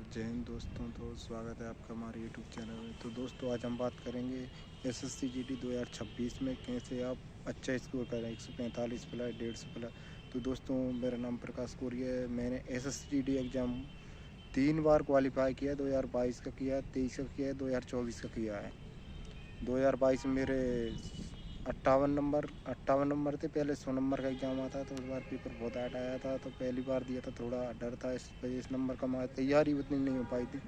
जय हिंद दोस्तों। तो स्वागत है आपका हमारे यूट्यूब चैनल में। तो दोस्तों आज हम बात करेंगे एसएससी जीडी 2026 में कैसे आप अच्छा स्कोर करें 145 प्लस 150 प्लस। तो दोस्तों मेरा नाम प्रकाश कोरिया है। मैंने एसएससी जीडी एग्ज़ाम 3 बार क्वालिफाई किया, 2022 का किया, 23 का किया, 2024 का किया है। 2022 में मेरे 58 नंबर थे। पहले 100 नंबर का एग्ज़ाम आता तो उस बार पेपर बहुत हार्ड आया था, तो पहली बार दिया था, थोड़ा डर था, इस वजह से नंबर कम आया, तैयारी उतनी नहीं हो पाई थी।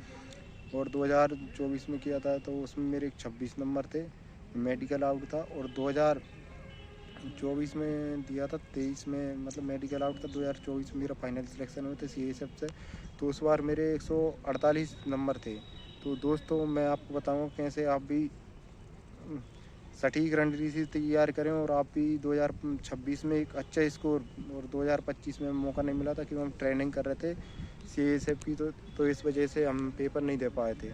और 2024 में किया था तो उसमें मेरे 26 नंबर थे, मेडिकल आउट था। और 2024 में दिया था, 23 में मतलब मेडिकल आउट था, 2024 में मेरा फाइनल सिलेक्शन हुए थे CSF से। तो उस बार मेरे 148 नंबर थे। तो दोस्तों मैं आपको बताऊँगा कैसे आप भी सटीक रणनीति से तैयार करें और आप भी 2026 में एक अच्छा स्कोर। और 2025 में मौका नहीं मिला था क्योंकि हम ट्रेनिंग कर रहे थे CSF की, तो इस वजह से हम पेपर नहीं दे पाए थे।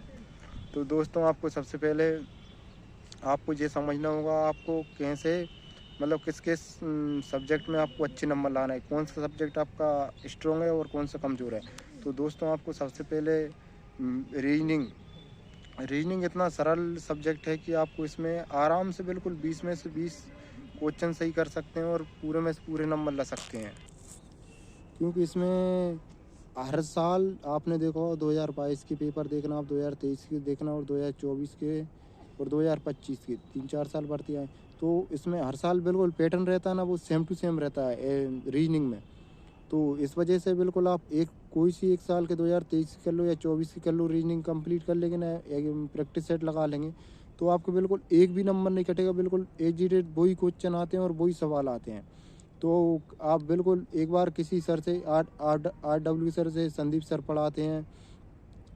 तो दोस्तों आपको सबसे पहले आपको ये समझना होगा आपको कैसे मतलब किस किस सब्जेक्ट में आपको अच्छे नंबर लाना है, कौन सा सब्जेक्ट आपका स्ट्रॉन्ग है और कौन सा कमज़ोर है। तो दोस्तों आपको सबसे पहले रीजनिंग रीजनिंग इतना सरल सब्जेक्ट है कि आपको इसमें आराम से बिल्कुल 20 में से 20 क्वेश्चन सही कर सकते हैं और पूरे में से पूरे नंबर ला सकते हैं। क्योंकि इसमें हर साल आपने देखा हो 2022 के पेपर देखना, आप 2023 के देखना और 2024 के और 2025 के 3-4 साल भर्ती आए, तो इसमें हर साल बिल्कुल पैटर्न रहता है ना, वो सेम टू सेम रहता है रीजनिंग में। तो इस वजह से बिल्कुल आप एक कोई सी एक साल के 2023 की कर लो या 24 की कर लो, रीजनिंग कंप्लीट कर लेंगे ना, एक प्रैक्टिस सेट लगा लेंगे, तो आपको बिल्कुल एक भी नंबर नहीं कटेगा। बिल्कुल एजिटेड वही क्वेश्चन आते हैं और वही सवाल आते हैं। तो आप बिल्कुल एक बार किसी सर से RW सर से, संदीप सर पढ़ाते हैं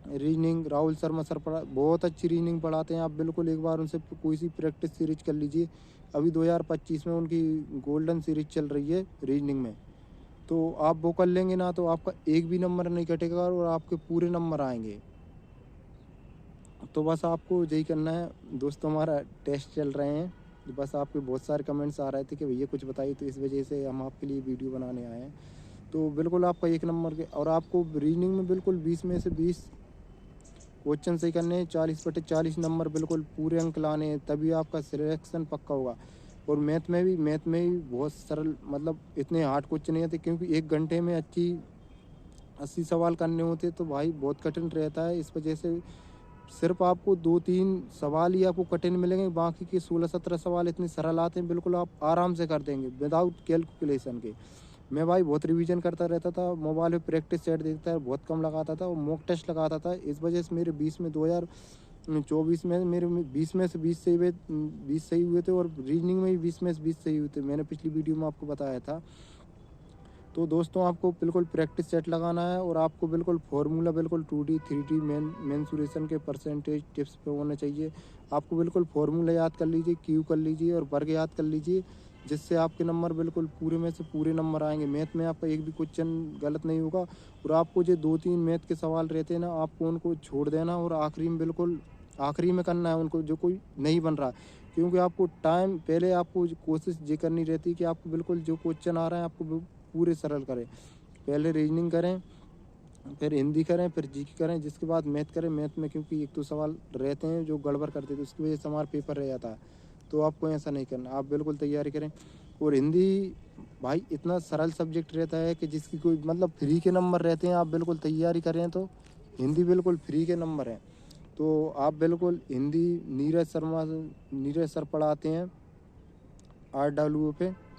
रीजनिंग, राहुल शर्मा सर पढ़ा, बहुत अच्छी रीजनिंग पढ़ाते हैं। आप बिल्कुल एक बार उनसे कोई सी प्रैक्टिस सीरीज कर लीजिए। अभी 2025 में उनकी गोल्डन सीरीज चल रही है रीजनिंग में, तो आप वो कर लेंगे ना, तो आपका एक भी नंबर नहीं कटेगा और आपके पूरे नंबर आएंगे। तो बस आपको यही करना है दोस्तों। हमारा टेस्ट चल रहे हैं, बस आपके बहुत सारे कमेंट्स आ रहे थे कि भैया कुछ बताइए, तो इस वजह से हम आपके लिए वीडियो बनाने आए हैं। तो बिल्कुल आपका एक नंबर के, और आपको रीजनिंग में बिल्कुल 20 में से 20 क्वेश्चन सही करने हैं, 40/40 नंबर बिल्कुल पूरे अंक लाने हैं, तभी आपका सिलेक्शन पक्का होगा। और मैथ में भी बहुत सरल, मतलब इतने हार्ड क्वेश्चन नहीं आते, क्योंकि 1 घंटे में 80 सवाल करने होते, तो भाई बहुत कठिन रहता है। इस वजह से सिर्फ आपको 2-3 सवाल ही आपको कठिन मिलेंगे, बाकी के 16-17 सवाल इतने सरल आते हैं, बिल्कुल आप आराम से कर देंगे विदाउट कैलकुलेशन के। मैं भाई बहुत रिवीजन करता रहता था, मोबाइल पे प्रैक्टिस सेट देखता है, बहुत कम लगाता था और मॉक टेस्ट लगाता था। इस वजह से मेरे 2024 में मेरे 20 में से 20 सही हुए थे, और रीजनिंग में भी 20 में से 20 सही हुए थे, मैंने पिछली वीडियो में आपको बताया था। तो दोस्तों आपको बिल्कुल प्रैक्टिस सेट लगाना है और आपको बिल्कुल फार्मूला बिल्कुल 2D 3D मेंसुरेशन के परसेंटेज टिप्स पे होने चाहिए। आपको बिल्कुल फार्मूला याद कर लीजिए, क्यू कर लीजिए और वर्ग याद कर लीजिए, जिससे आपके नंबर बिल्कुल पूरे में से पूरे नंबर आएंगे। मैथ में आपका एक भी क्वेश्चन गलत नहीं होगा। और आपको जो 2-3 मैथ के सवाल रहते हैं ना, आपको उनको छोड़ देना और आखिरी में करना है उनको, जो कोई नहीं बन रहा। क्योंकि आपको टाइम पहले आपको कोशिश ये करनी रहती है कि आपको बिल्कुल जो क्वेश्चन आ रहा है आपको पूरे सरल करें। पहले रीजनिंग करें, फिर हिंदी करें, फिर जीके करें, जिसके बाद मैथ करें। मैथ में क्योंकि एक तो सवाल रहते हैं जो गड़बड़ करते थे, उसकी वजह से हमारा पेपर रह जाता है। तो आपको ऐसा नहीं करना, आप बिल्कुल तैयारी करें। और हिंदी भाई इतना सरल सब्जेक्ट रहता है कि जिसकी कोई मतलब फ्री के नंबर रहते हैं। आप बिल्कुल तैयारी करें तो हिंदी बिल्कुल फ्री के नंबर हैं। तो आप बिल्कुल हिंदी नीरज सर पढ़ाते हैं RW पे,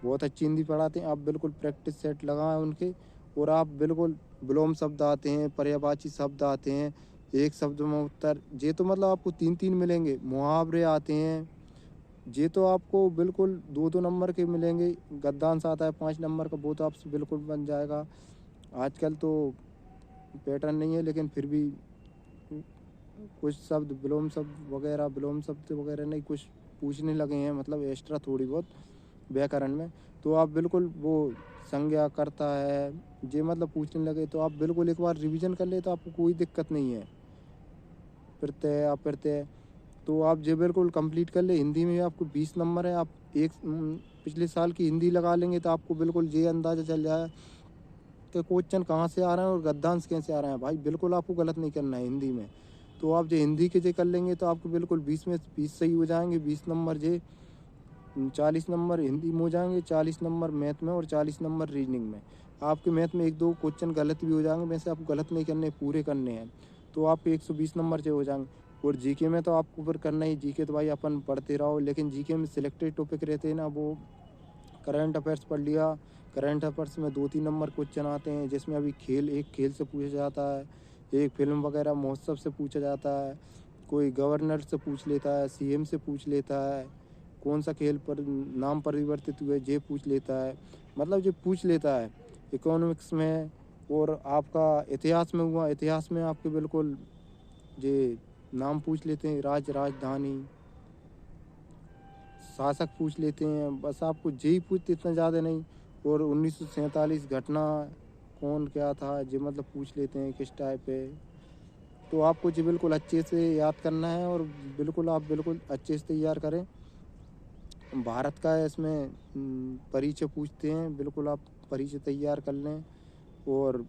बहुत अच्छी हिंदी पढ़ाते हैं। आप बिल्कुल प्रैक्टिस सेट लगाएं उनके। और आप बिल्कुल विलोम शब्द आते हैं, पर्यायवाची शब्द आते हैं, एक शब्द में उत्तर, ये तो मतलब आपको 3-3 मिलेंगे। मुहावरे आते हैं, ये तो आपको बिल्कुल 2-2 नंबर के मिलेंगे। गद्यांश आता है 5 नंबर का, वो तो आपसे बिल्कुल बन जाएगा। आजकल तो पैटर्न नहीं है, लेकिन फिर भी कुछ शब्द विलोम शब्द वगैरह नहीं, कुछ पूछने लगे हैं, मतलब एक्स्ट्रा थोड़ी बहुत व्याकरण में। तो आप बिल्कुल वो संज्ञा करता है, ये मतलब पूछने लगे, तो आप बिल्कुल एक बार रिवीजन कर ले तो आपको कोई दिक्कत नहीं है। प्रत्यय अप्रत्यय, तो आप ये बिल्कुल कंप्लीट कर ले। हिंदी में आपको 20 नंबर है। आप पिछले साल की हिंदी लगा लेंगे तो आपको बिल्कुल ये अंदाज़ा चल जाए के क्वेश्चन कहाँ से आ रहे हैं और गद्यांश कैसे आ रहे हैं। भाई बिल्कुल आपको गलत नहीं करना है हिंदी में। तो आप जो हिंदी के जो कर लेंगे तो आपको बिल्कुल 20 में 20 सही हो जाएंगे। 20 नंबर जे 40 नंबर हिंदी में हो जाएंगे, 40 नंबर मैथ में और 40 नंबर रीजनिंग में। आपके मैथ में 1-2 क्वेश्चन गलत भी हो जाएंगे, वैसे आपको गलत नहीं करने, पूरे करने हैं। तो आपके 120 नंबर जो हो जाएंगे। और जीके में तो आपको फिर करना ही, जीके तो भाई अपन पढ़ते रहो, लेकिन जीके में सिलेक्टेड टॉपिक रहते हैं ना, वो करंट अफेयर्स पढ़ लिया। करंट अफेयर्स में 2-3 नंबर क्वेश्चन आते हैं, जिसमें अभी एक खेल से पूछा जाता है, एक फिल्म वगैरह महोत्सव से पूछा जाता है, कोई गवर्नर से पूछ लेता है, सीएम से पूछ लेता है, कौन सा खेल पर नाम परिवर्तित हुए ये पूछ लेता है, मतलब ये पूछ लेता है। इकोनॉमिक्स में और आपका इतिहास में हुआ, इतिहास में आपके बिल्कुल ये नाम पूछ लेते हैं, राजधानी, शासक पूछ लेते हैं, बस आपको यही पूछते, इतना ज़्यादा नहीं। और 1947 घटना कौन क्या था ये मतलब पूछ लेते हैं किस टाइप है। तो आपको जी बिल्कुल अच्छे से याद करना है और बिल्कुल आप बिल्कुल अच्छे से तैयार करें। भारत का है इसमें परिचय पूछते हैं, बिल्कुल आप परिचय तैयार कर लें। और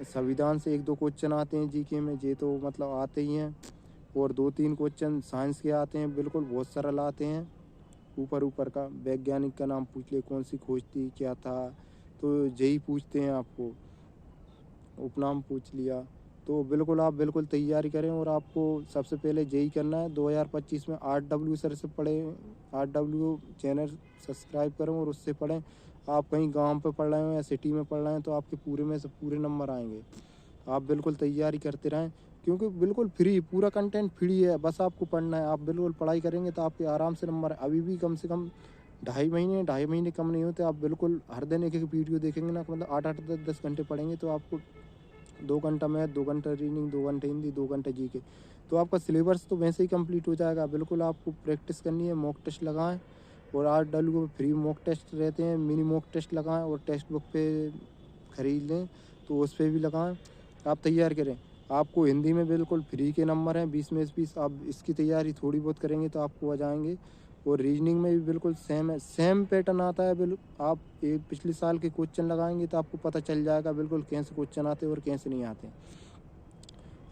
संविधान से 1-2 क्वेश्चन आते हैं जीके में, ये तो मतलब आते ही हैं। और 2-3 क्वेश्चन साइंस के आते हैं, बिल्कुल बहुत सरल आते हैं। ऊपर का वैज्ञानिक का नाम पूछ ले, कौन सी खोज थी, क्या था, तो यही पूछते हैं आपको। उपनाम पूछ लिया। तो बिल्कुल आप बिल्कुल तैयारी करें और आपको सबसे पहले यही करना है 2025 में RW सर से पढ़ें, RW चैनल सब्सक्राइब करें और उससे पढ़ें। आप कहीं गांव पे पढ़ रहे हो या सिटी में पढ़ रहे हैं तो आपके पूरे में से पूरे नंबर आएंगे। आप बिल्कुल तैयारी करते रहें, क्योंकि बिल्कुल फ्री, पूरा कंटेंट फ्री है, बस आपको पढ़ना है। आप बिल्कुल पढ़ाई करेंगे तो आपके आराम से नंबर, अभी भी कम से कम 2.5 महीने कम नहीं होते। आप बिल्कुल हर दिन एक वीडियो देखेंगे ना, मतलब 8-8 10-10 घंटे पढ़ेंगे तो आपको 2 घंटा मैथ, 2 घंटा रीजनिंग, 2 घंटे हिंदी, 2 घंटे जीके, तो आपका सिलेबस तो वैसे ही कंप्लीट हो जाएगा। बिल्कुल आपको प्रैक्टिस करनी है, मॉक टेस्ट लगाएं। और RW में फ्री मॉक टेस्ट रहते हैं, मिनी मॉक टेस्ट लगाएं और टेक्स्ट बुक पे खरीद लें तो उस पर भी लगाएं। आप तैयार करें। आपको हिंदी में बिल्कुल फ्री के नंबर हैं 20 में से 20। आप इसकी तैयारी थोड़ी बहुत करेंगे तो आपको आ जाएंगे। और रीजनिंग में भी बिल्कुल सेम है, सेम पैटर्न आता है। बिल्कुल आप एक पिछले साल के क्वेश्चन लगाएंगे तो आपको पता चल जाएगा बिल्कुल कैसे क्वेश्चन आते हैं और कैसे नहीं आते।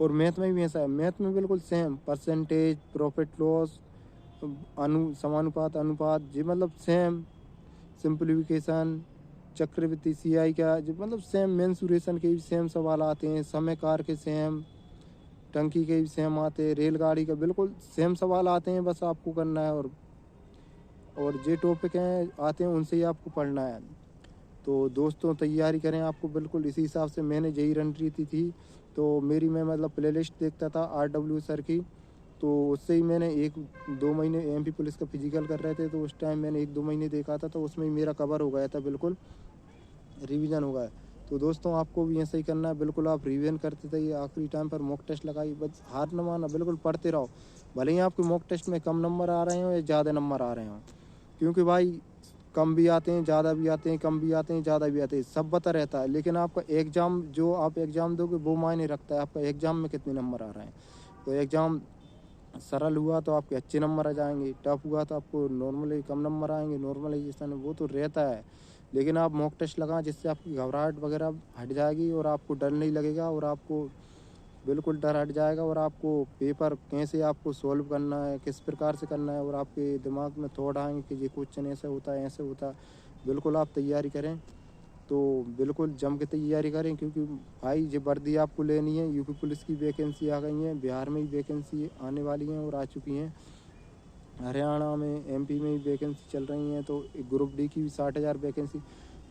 और मैथ में भी ऐसा है, मैथ में बिल्कुल सेम, परसेंटेज, प्रॉफिट लॉस, समानुपात, अनुपात, ये मतलब सेम। सिंप्लीफिकेशन, चक्रवृद्धि, CI का जो मतलब सेम। मेंसुरेशन के भी सेम सवाल आते हैं, समय कार के सेम, टंकी के भी सेम आते हैं, रेलगाड़ी का बिल्कुल सेम सवाल आते हैं, बस आपको करना है। और जे टॉपिक हैं आते हैं उनसे ही आपको पढ़ना है। तो दोस्तों तैयारी करें, आपको बिल्कुल इसी हिसाब से मैंने यही रणनीति थी। तो मेरी मैं मतलब प्लेलिस्ट देखता था RW सर की, तो उससे ही मैंने 1-2 महीने MP पुलिस का फिजिकल कर रहे थे तो उस टाइम मैंने 1-2 महीने देखा था, तो उसमें ही मेरा कवर हो गया था, बिल्कुल रिवीजन हो गया। तो दोस्तों आपको भी ऐसा ही करना है, बिल्कुल आप रिवीजन करते थे, आखिरी टाइम पर मॉक टेस्ट लगाइए, बस हार न माना, बिल्कुल पढ़ते रहो। भले ही आपके मॉक टेस्ट में कम नंबर आ रहे हो या ज़्यादा नंबर आ रहे हो, क्योंकि भाई कम भी आते हैं, ज़्यादा भी आते हैं, कम भी आते हैं, ज़्यादा भी आते हैं, सब बता रहता है। लेकिन आपका एग्ज़ाम, जो आप एग्ज़ाम दोगे वो मायने रखता है, आपका एग्ज़ाम में कितने नंबर आ रहे हैं। तो एग्ज़ाम सरल हुआ तो आपके अच्छे नंबर आ जाएंगे, टफ हुआ तो आपको नॉर्मली कम नंबर आएंगे। नॉर्मलाइजेशन वो तो रहता है, लेकिन आप मॉक टेस्ट लगाएं, जिससे आपकी घबराहट वगैरह हट जाएगी और आपको डर नहीं लगेगा और आपको बिल्कुल डर हट जाएगा। और आपको पेपर कैसे आपको सॉल्व करना है, किस प्रकार से करना है, और आपके दिमाग में थॉट आएंगे कि ये क्वेश्चन ऐसे होता है, ऐसे होता है। बिल्कुल आप तैयारी करें, तो बिल्कुल जम के तैयारी करें, क्योंकि भाई ये वर्दी आपको लेनी है। यूपी पुलिस की वैकेंसी आ गई है, बिहार में भी वैकेंसी आने वाली हैं और आ चुकी हैं, हरियाणा में, MP में भी वैकेंसी चल रही हैं। तो ग्रुप D की भी 60,000 वैकेंसी।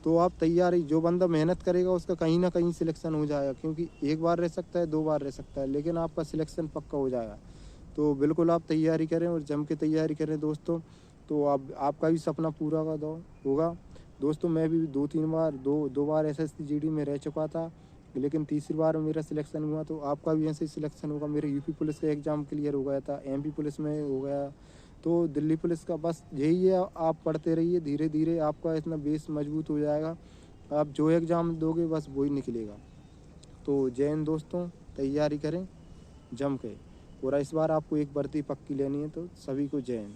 तो आप तैयारी, जो बंदा मेहनत करेगा उसका कहीं ना कहीं सिलेक्शन हो जाएगा, क्योंकि एक बार रह सकता है, 2 बार रह सकता है, लेकिन आपका सिलेक्शन पक्का हो जाएगा। तो बिल्कुल आप तैयारी करें और जम के तैयारी करें दोस्तों। तो आपका भी सपना पूरा का दो होगा दोस्तों। मैं भी 2-3 बार, दो बार SSC GD में रह चुका था, लेकिन तीसरी बार मेरा सिलेक्शन हुआ। तो आपका भी ऐसे ही सिलेक्शन होगा। मेरे यूपी पुलिस का एग्ज़ाम क्लियर हो गया था, MP पुलिस में हो गया, तो दिल्ली पुलिस का, बस यही है। आप पढ़ते रहिए, धीरे धीरे आपका इतना बेस मजबूत हो जाएगा, आप जो एग्ज़ाम दोगे बस वही निकलेगा। तो जय हिंद दोस्तों, तैयारी करें जम के। और इस बार आपको एक भर्ती पक्की लेनी है, तो सभी को जय हिंद।